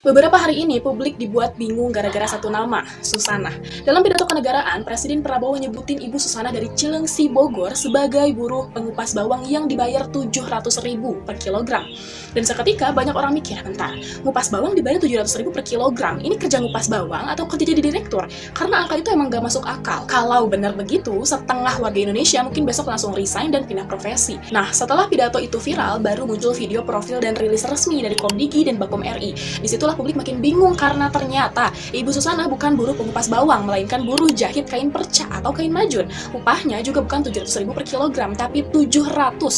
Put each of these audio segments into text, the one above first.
Beberapa hari ini, publik dibuat bingung gara-gara satu nama, Susana. Dalam pidato kenegaraan, Presiden Prabowo nyebutin Ibu Susana dari Cilengsi, Bogor sebagai buruh pengupas bawang yang dibayar 700.000 per kilogram. Dan seketika banyak orang mikir, bentar, ngupas bawang dibayar 700.000 per kilogram, ini kerja ngupas bawang atau kerja jadi direktur? Karena angka itu emang gak masuk akal. Kalau benar begitu, setengah warga Indonesia mungkin besok langsung resign dan pindah profesi. Nah, setelah pidato itu viral, baru muncul video profil dan rilis resmi dari Komdigi dan Bakom RI. Disitulah publik makin bingung karena ternyata Ibu Susana bukan buruh pengupas bawang, melainkan buruh jahit kain perca atau kain majun. Upahnya juga bukan 700.000 per kilogram, tapi 700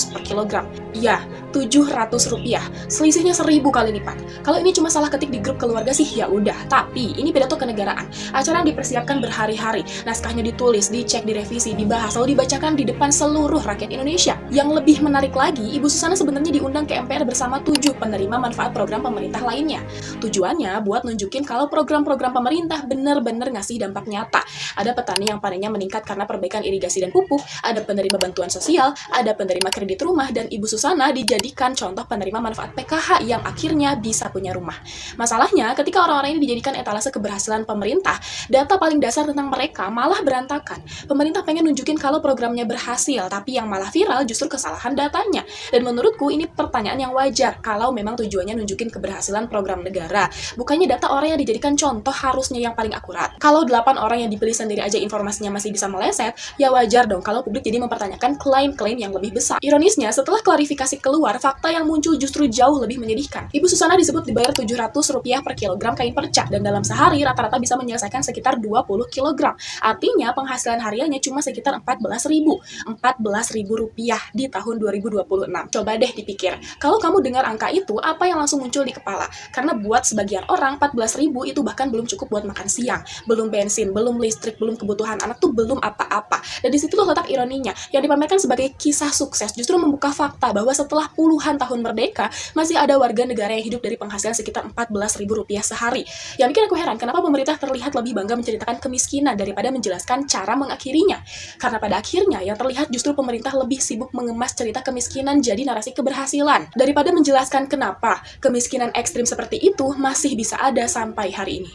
per kilogram. Ya, 700 rupiah. Selisihnya 1000 kali lipat. Kalau ini cuma salah ketik di grup keluarga sih ya udah, tapi ini pidato kenegaraan. Acara yang dipersiapkan berhari-hari, naskahnya ditulis, dicek, direvisi, dibahas, lalu dibacakan di depan seluruh rakyat Indonesia. Yang lebih menarik lagi, Ibu Susana sebenarnya diundang ke MPR bersama 7 penerima manfaat program pemerintah lainnya. Tujuannya buat nunjukin kalau program-program pemerintah bener-bener ngasih dampak nyata. Ada petani yang panennya meningkat karena perbaikan irigasi dan pupuk, ada penerima bantuan sosial, ada penerima kredit rumah, dan Ibu Susana dijadikan contoh penerima manfaat PKH yang akhirnya bisa punya rumah. Masalahnya, ketika orang-orang ini dijadikan etalase keberhasilan pemerintah, data paling dasar tentang mereka malah berantakan. Pemerintah pengen nunjukin kalau programnya berhasil, tapi yang malah viral justru kesalahan datanya. Dan menurutku ini pertanyaan yang wajar kalau memang tujuannya nunjukin keberhasilan program negara. Bukannya data orang yang dijadikan contoh harusnya yang paling akurat. Kalau 8 orang yang dipilih sendiri aja informasinya masih bisa meleset, ya wajar dong kalau publik jadi mempertanyakan klaim-klaim yang lebih besar. Ironisnya, setelah klarifikasi keluar, fakta yang muncul justru jauh lebih menyedihkan. Ibu Susana disebut dibayar 700 rupiah per kilogram kain perca, dan dalam sehari rata-rata bisa menyelesaikan sekitar 20 kilogram. Artinya penghasilan hariannya cuma sekitar 14.000 rupiah di tahun 2026. Coba deh dipikir, kalau kamu dengar angka itu, apa yang langsung muncul di kepala? Karena buat sebagian orang, 14.000 itu bahkan belum cukup buat makan siang, belum bensin, belum listrik, belum kebutuhan anak tuh belum apa-apa. Dan disitu tuh letak ironinya, yang dipamerkan sebagai kisah sukses justru membuka fakta bahwa setelah puluhan tahun merdeka, masih ada warga negara yang hidup dari penghasilan sekitar 14.000 rupiah sehari. Yang bikin aku heran, kenapa pemerintah terlihat lebih bangga menceritakan kemiskinan daripada menjelaskan cara mengakhirinya? Karena pada akhirnya, yang terlihat justru pemerintah lebih sibuk mengemas cerita kemiskinan jadi narasi keberhasilan, daripada menjelaskan kenapa kemiskinan ekstrim seperti itu masih bisa ada sampai hari ini.